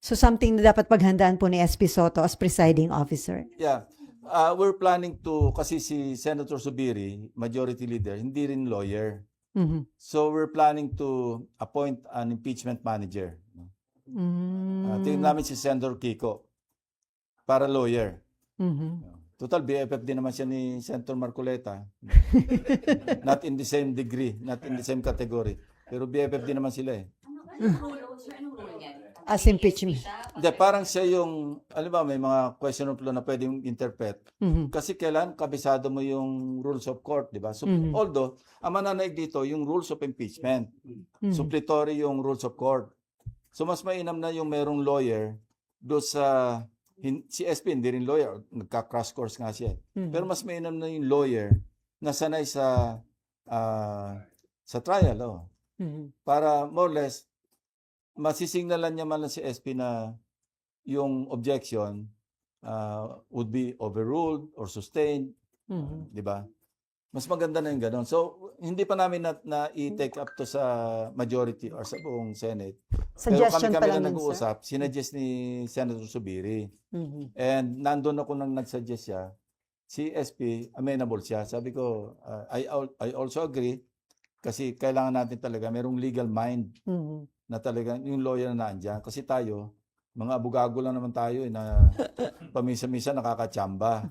So something na dapat paghandaan po ni SP Soto as presiding officer. Yeah. We're planning to, kasi si Senator Zubiri, majority leader, hindi rin lawyer. Mhm. So we're planning to appoint an impeachment manager. Tingnan namin si Senator Kiko para lawyer. Mhm. Total, BFF din naman siya ni Senator Marcoleta. Not in the same degree, not in the same category. Pero BFF din naman sila eh. Anong role niya? As impeachment. Hindi, parang siya yung, alam ba, may mga question of law na pwedeng interpret. Mhm. Kasi kailan kabisado mo yung rules of court, di ba? So, although, ang mananaig dito, yung rules of impeachment. Suppletory yung rules of court. So, mas mainam na yung merong lawyer do sa, si SP hindi rin lawyer, nagka-crash course nga siya. Pero mas mainam na yung lawyer na sanay sa trial. Oh. Para more or less, masisingnalan niya man lang si SP na yung objection would be overruled or sustained. Di ba? Mas maganda na yung gano'n. So, hindi pa namin na i-take up to sa majority or sa buong Senate. Suggestion Pero pa kami lang na yun, sir. nag-uusap, sinuggest ni Senator Zubiri. And nandun ako nang nag-suggest siya, si SP, amenable siya. Sabi ko, I also agree kasi kailangan natin talaga, merong legal mind na talaga, yung lawyer na naandyan. Kasi tayo, mga abogado lang naman tayo na pamisa-misa nakakatsamba.